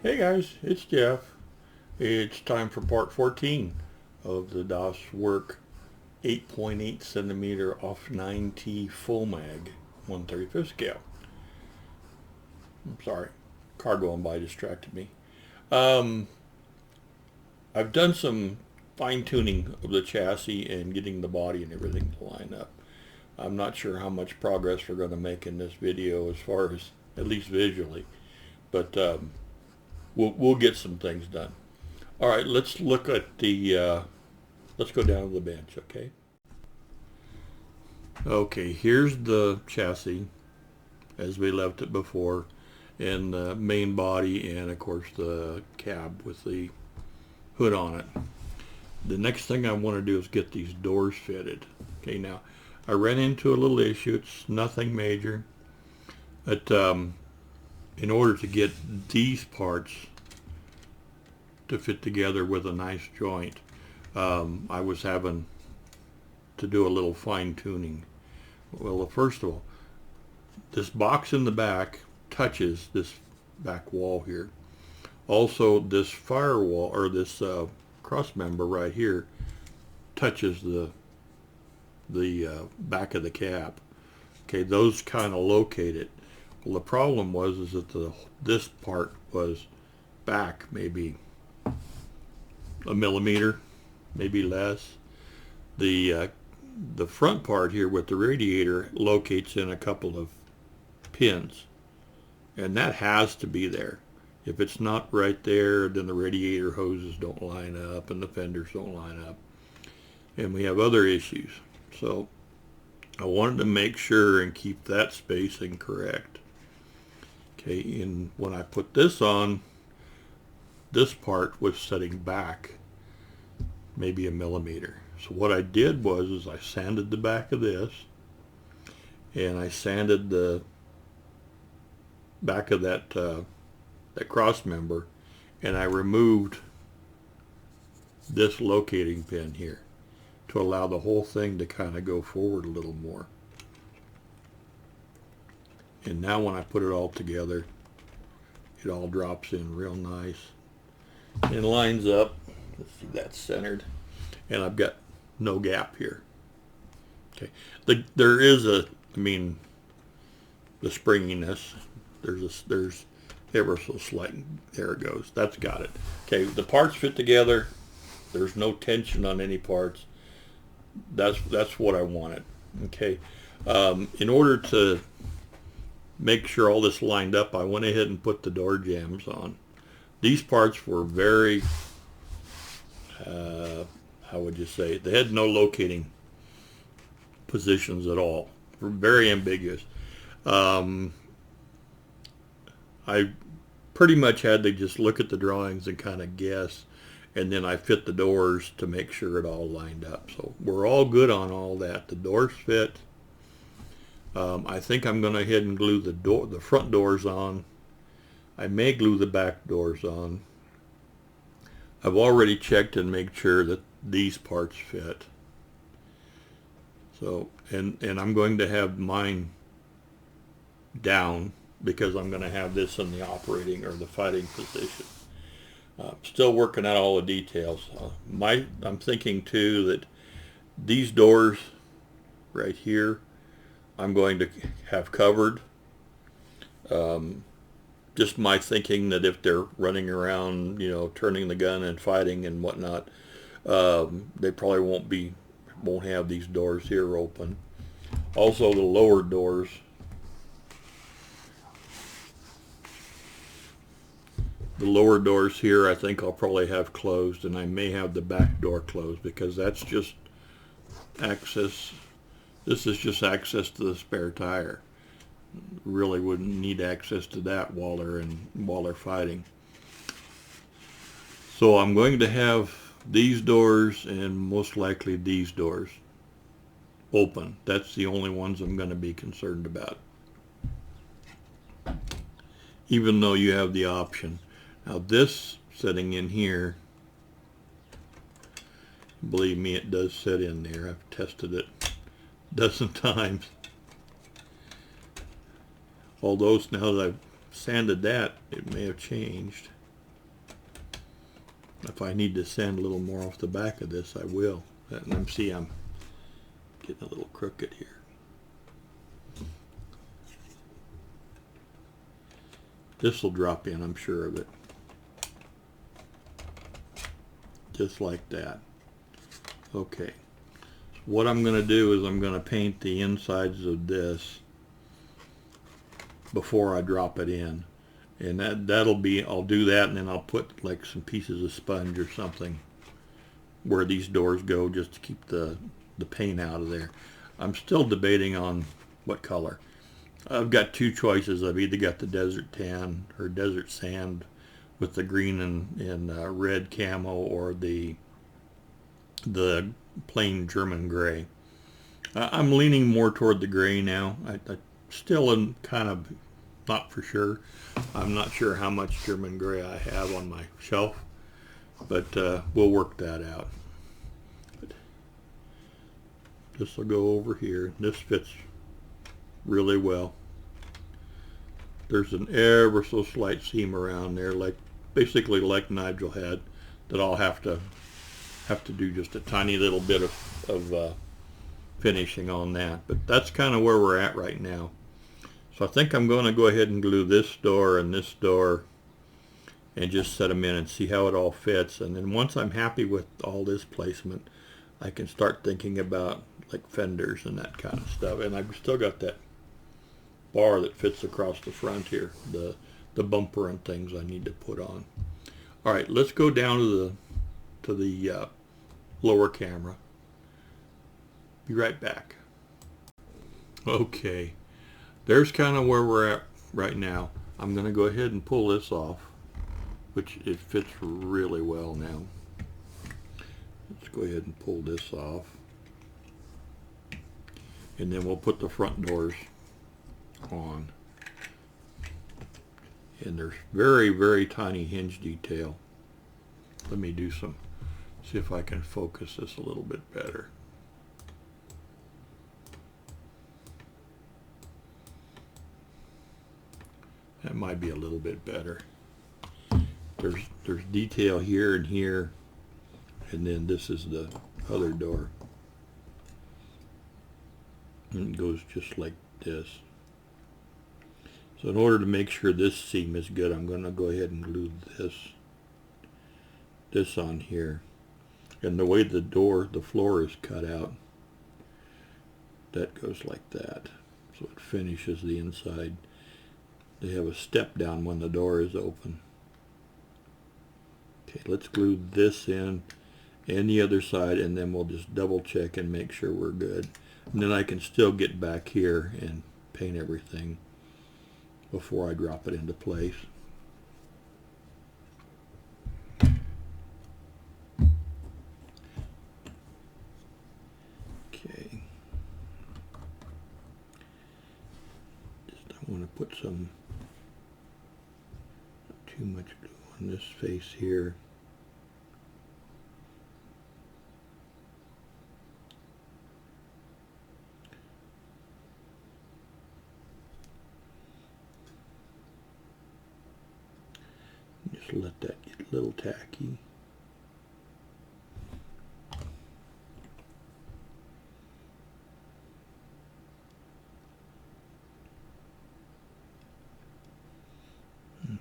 Hey guys, it's Jeff. It's time for part 14 of the DOS Werk 8.8 centimeter off 9T VOMAG 1/35 scale. I'm sorry, car going by distracted me. Um, I've done some fine tuning of the chassis and getting the body and everything to line up. I'm not sure how much progress we're going to make in this video as far as at least visually, but we'll get some things done. All right, let's look at the, let's go down to the bench, okay? Okay, here's the chassis as we left it before, and the main body and of course the cab with the hood on it. The next thing I want to do is get these doors fitted. Okay, now I ran into a little issue. It's nothing major. But in order to get these parts to fit together with a nice joint, I was having to do a little fine tuning. Well, first of all, this box in the back touches this back wall here. Also, this firewall, or this cross member right here, touches the back of the cab. Okay, those kind of locate it. Well, the problem was is that this part was back maybe a millimeter, maybe less. The front part here with the radiator locates in a couple of pins, and that has to be there. If it's not right there, then the radiator hoses don't line up and the fenders don't line up, and we have other issues. So I wanted to make sure and keep that spacing correct. Okay, and when I put this on, this part was setting back maybe a millimeter. So what I did was I sanded the back of this, and I sanded the back of that cross member, and I removed this locating pin here to allow the whole thing to kind of go forward a little more. And now when I put it all together, it all drops in real nice and lines up. Let's see, that's centered, and I've got no gap here. Okay, there is the springiness. There's ever so slight. There it goes. That's got it. Okay, the parts fit together. There's no tension on any parts. That's what I wanted. Okay, in order to make sure all this lined up, I went ahead and put the door jambs on. These parts were very, how would you say, they had no locating positions at all. Very ambiguous. I pretty much had to just look at the drawings and kind of guess, and then I fit the doors to make sure it all lined up. So we're all good on all that. The doors fit. I think I'm going to head and glue the front doors on. I may glue the back doors on. I've already checked and made sure that these parts fit. So, and I'm going to have mine down because I'm going to have this in the operating or the fighting position. Still working out all the details. I'm thinking too that these doors right here, I'm going to have covered. Just my thinking that if they're running around, turning the gun and fighting and whatnot, they probably won't have these doors here open. Also, the lower doors, here, I think I'll probably have closed, and I may have the back door closed because that's just access. This is just access to the spare tire. Really wouldn't need access to that while they're fighting. So I'm going to have these doors and most likely these doors open. That's the only ones I'm going to be concerned about, even though you have the option. Now this sitting in here, believe me, it does sit in there. I've tested it a dozen times. Although now that I've sanded that, it may have changed. If I need to sand a little more off the back of this, I will. And I'm getting a little crooked here. This will drop in, I'm sure of it. Just like that. Okay. What I'm going to do is I'm going to paint the insides of this before I drop it in. And that'll be, I'll do that, and then I'll put like some pieces of sponge or something where these doors go, just to keep the paint out of there. I'm still debating on what color. I've got two choices. I've either got the desert tan or desert sand with the green and red camo, or the plain German gray. I'm leaning more toward the gray now. I still am kind of not for sure. I'm not sure how much German gray I have on my shelf, but we'll work that out. This will go over here. This fits really well. There's an ever so slight seam around there, basically like Nigel had, that I'll have to do just a tiny little bit of finishing on that. But that's kind of where we're at right now. So I think I'm going to go ahead and glue this door and this door and just set them in and see how it all fits. And then once I'm happy with all this placement, I can start thinking about like fenders and that kind of stuff. And I've still got that bar that fits across the front here, the bumper and things I need to put on. All right, let's go down to the lower camera. Be right back. Okay, there's kind of where we're at right now. I'm going to go ahead and pull this off, which it fits really well now. Let's go ahead and pull this off, and then we'll put the front doors on. And there's very, very tiny hinge detail. Let me see if I can focus this a little bit better. That might be a little bit better. There's detail here and here, and then this is the other door. And it goes just like this. So in order to make sure this seam is good, I'm going to go ahead and glue this on here. And the way the floor is cut out, that goes like that. So it finishes the inside. They have a step down when the door is open. Okay, let's glue this in and the other side, and then we'll just double check and make sure we're good. And then I can still get back here and paint everything before I drop it into place. Okay. I want to put not too much glue on this face here. Just let that get a little tacky.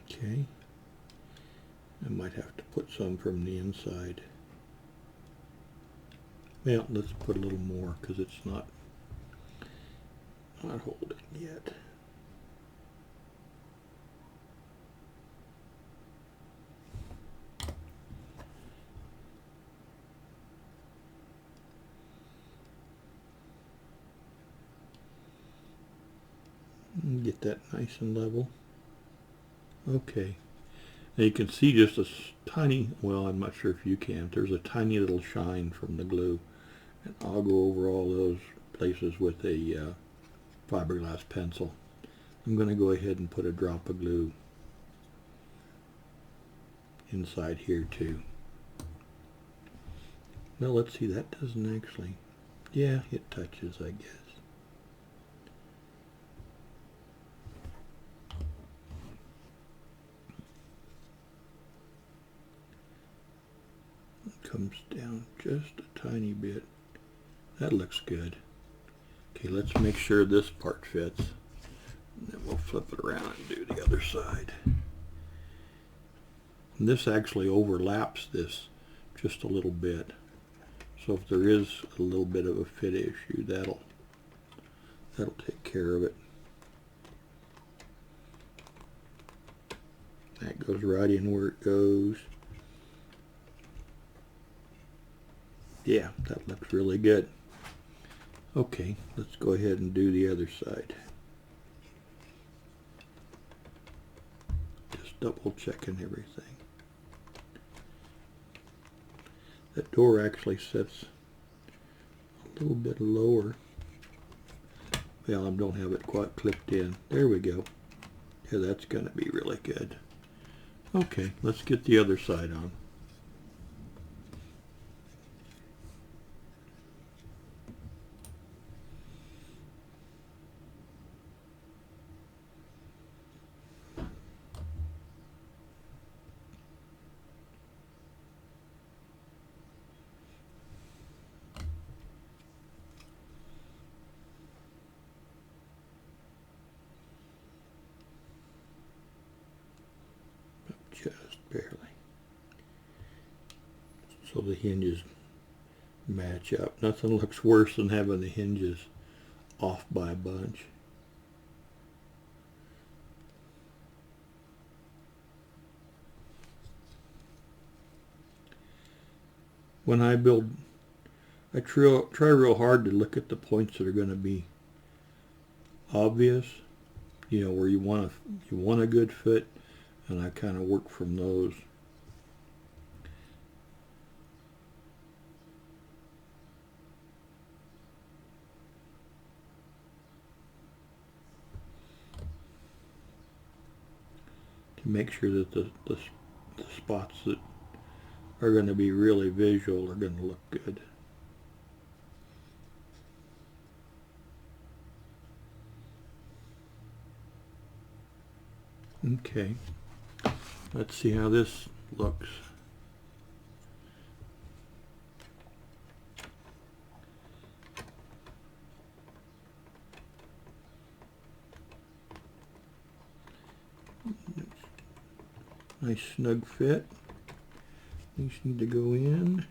Okay. I might have to put some from the inside. Well, let's put a little more because it's not holding yet. Get that nice and level. Okay. Now you can see just a tiny, well, I'm not sure if you can, there's a tiny little shine from the glue. And I'll go over all those places with a fiberglass pencil. I'm going to go ahead and put a drop of glue inside here too. Well, let's see, that doesn't actually, yeah, it touches, I guess. comes down just a tiny bit. That looks good. Okay, let's make sure this part fits. And then we'll flip it around and do the other side. And this actually overlaps this just a little bit. So if there is a little bit of a fit issue, that'll take care of it. That goes right in where it goes. Yeah, that looks really good. Okay, let's go ahead and do the other side. Just double checking everything. That door actually sits a little bit lower. Well, I don't have it quite clipped in. There we go. Yeah, that's going to be really good. Okay, let's get the other side on. Just barely. So the hinges match up. Nothing looks worse than having the hinges off by a bunch. When I build, I try real hard to look at the points that are going to be obvious, you know, where you want a good fit, and I kind of work from those. To make sure that the spots that are going to be really visual are going to look good. Okay, let's see how this looks. Nice snug fit. These need to go in.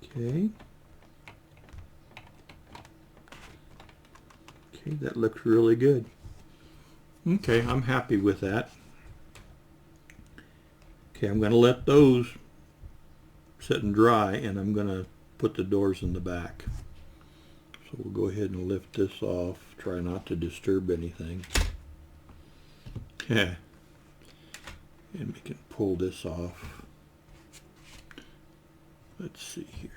Okay. Okay, that looks really good. Okay, I'm happy with that. Okay, I'm going to let those sit and dry, and I'm going to put the doors in the back. So we'll go ahead and lift this off. Try not to disturb anything. Yeah. And we can pull this off. Let's see here.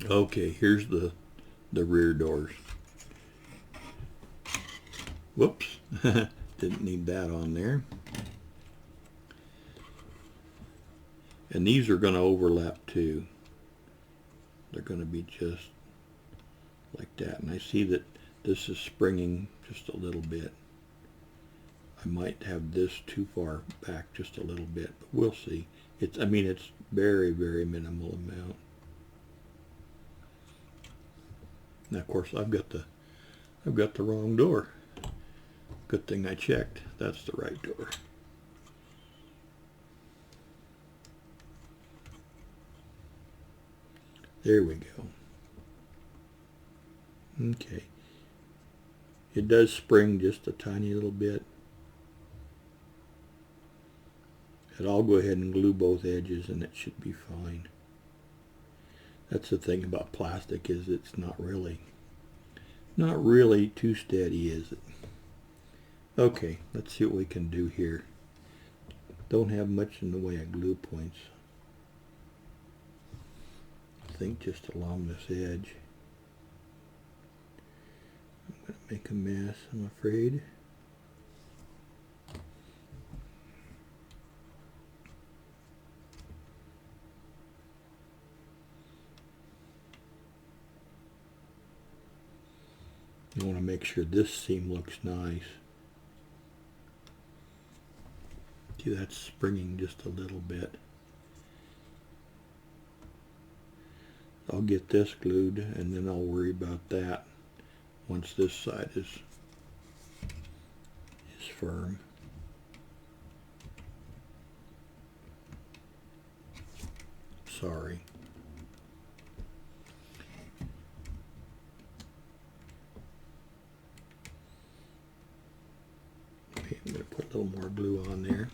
Okay, here's the rear doors. Whoops. Didn't need that on there. And these are going to overlap too. They're going to be just like that. And I see that this is springing just a little bit. I might have this too far back just a little bit, but we'll see. It's very, very minimal amount. Now, of course, I've got the wrong door. Good thing I checked. That's the right door. There we go. Okay. It does spring just a tiny little bit. And I'll go ahead and glue both edges and it should be fine. That's the thing about plastic, is it's not really too steady, is it? Okay, let's see what we can do here. Don't have much in the way of glue points. I think just along this edge. I'm going to make a mess, I'm afraid. You want to make sure this seam looks nice. See, that's springing just a little bit. I'll get this glued and then I'll worry about that once this side is firm. Sorry. Okay, I'm going to put a little more glue on there.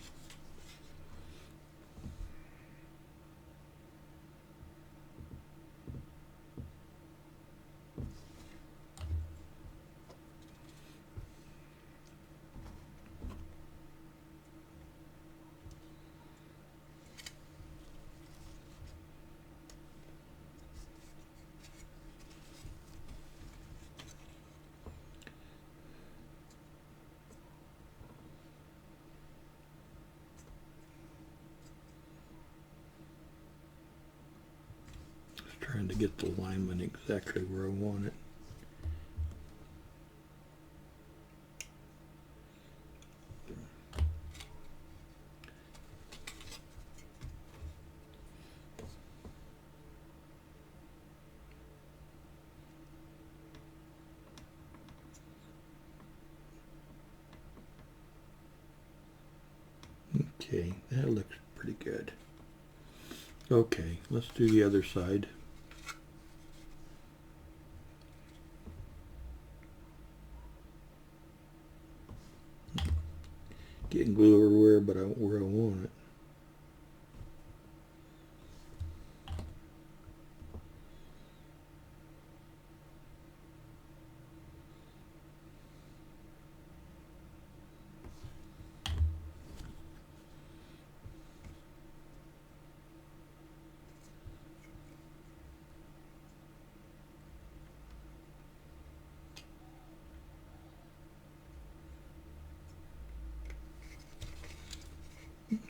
Trying to get the alignment exactly where I want it. Okay, that looks pretty good. Okay, let's do the other side. Getting glue everywhere, but where I want it.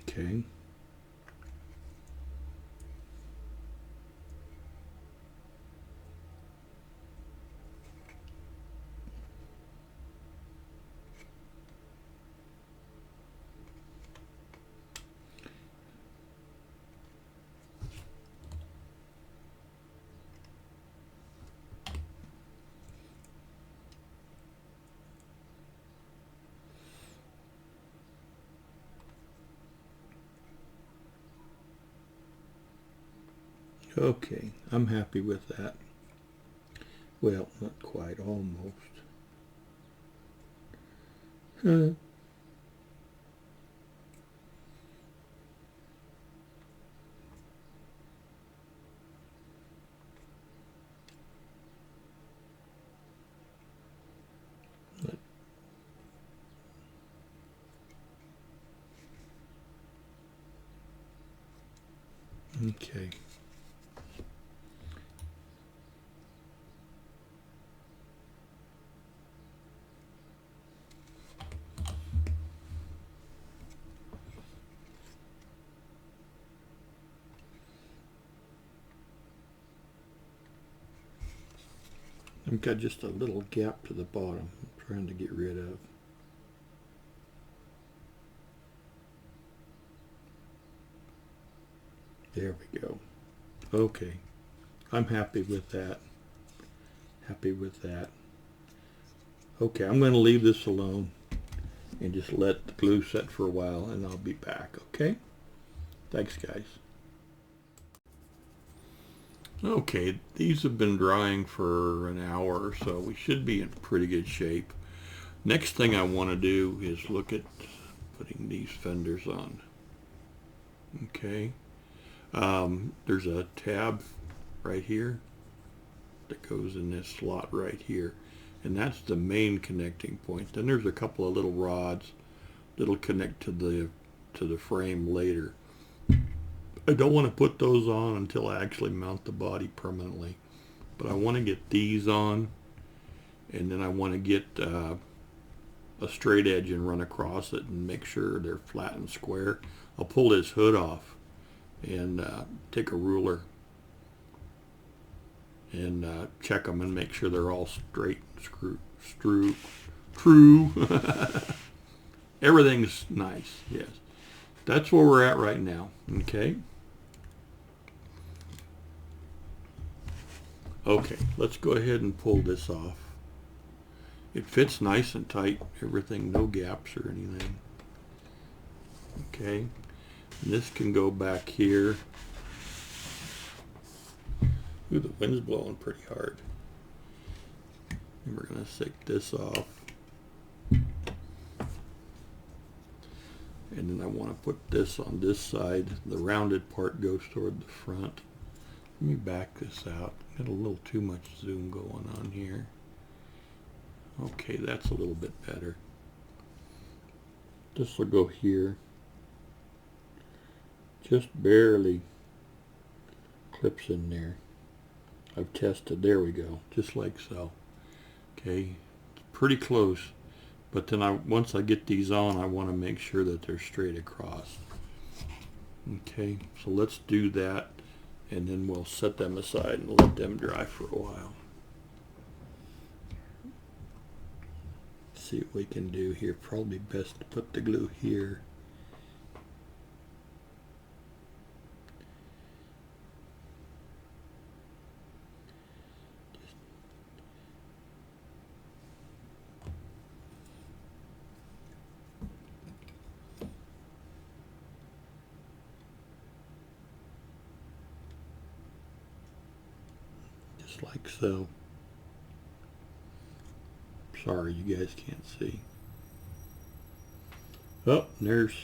Okay. Okay, I'm happy with that. Well, not quite, almost. Okay. I've got just a little gap to the bottom I'm trying to get rid of. There we go. Okay, I'm happy with that. Happy with that. Okay, I'm going to leave this alone and just let the glue set for a while and I'll be back, okay? Thanks, guys. Okay, these have been drying for an hour or so. We should be in pretty good shape. Next thing I want to do is look at putting these fenders on. Okay. There's a tab right here that goes in this slot right here, and that's the main connecting point. Then there's a couple of little rods that'll connect to the frame later. I don't want to put those on until I actually mount the body permanently, but I want to get these on, and then I want to get a straight edge and run across it and make sure they're flat and square. I'll pull this hood off and take a ruler and check them and make sure they're all straight, true. Everything's nice, yes. That's where we're at right now, okay? Okay, let's go ahead and pull this off. It fits nice and tight, everything, no gaps or anything. Okay, and this can go back here. Ooh, the wind's blowing pretty hard. And we're going to take this off. And then I want to put this on this side. The rounded part goes toward the front. Let me back this out. Got a little too much zoom going on here. Okay, that's a little bit better. This will go here. Just barely clips in there. I've tested. There we go. Just like so. Okay, it's pretty close. But then once I get these on, I want to make sure that they're straight across. Okay, so let's do that, and then we'll set them aside and let them dry for a while. See what we can do here. Probably best to put the glue here. Just like so. Sorry, you guys can't see. Oh, there's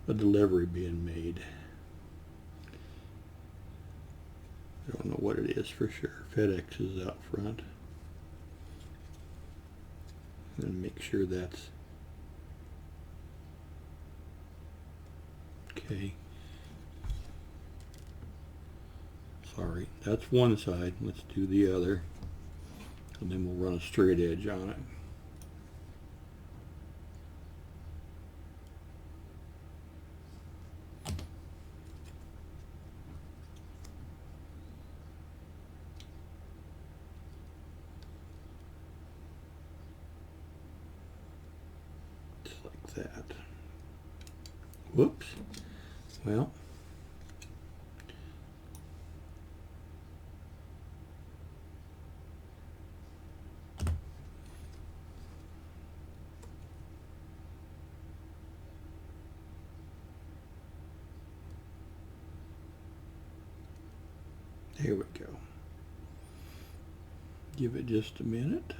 a delivery being made. I don't know what it is for sure. FedEx is out front. I'm going to make sure that's okay. Sorry, that's one side. Let's do the other. And then we'll run a straight edge on it. Just like that. Whoops. Well. Here we go. Give it just a minute.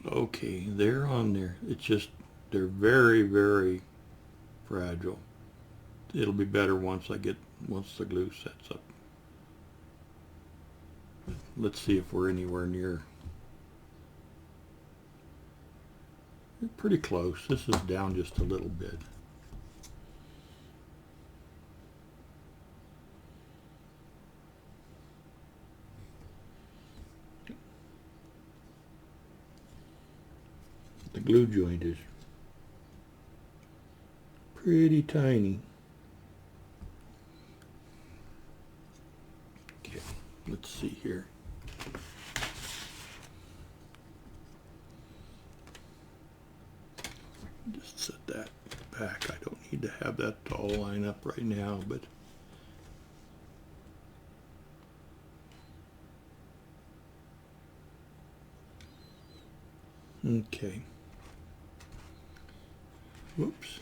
Okay, they're on there. It's just, they're very, very fragile. It'll be better once the glue sets up. Let's see if we're anywhere near. We're pretty close. This is down just a little bit. The glue joint is pretty tiny. Okay, let's see here. Just set that back. I don't need to have that all line up right now, but okay. Whoops.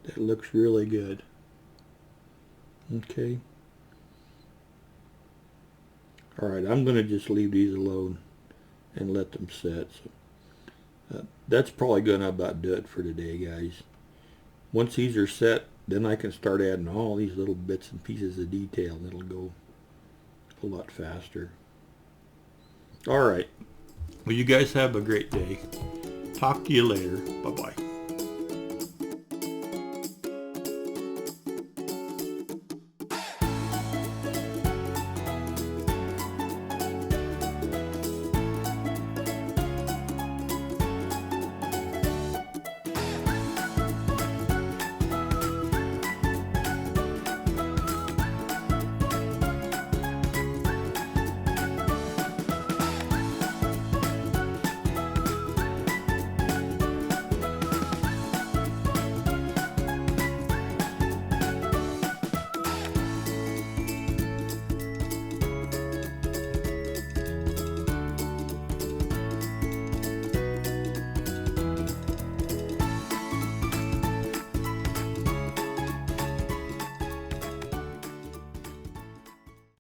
That looks really good. Okay. All right, I'm going to just leave these alone and let them set. So that's probably going to about do it for today, guys. Once these are set, then I can start adding all these little bits and pieces of detail, and it'll go a lot faster. All right. Well, you guys have a great day. Talk to you later. Bye-bye.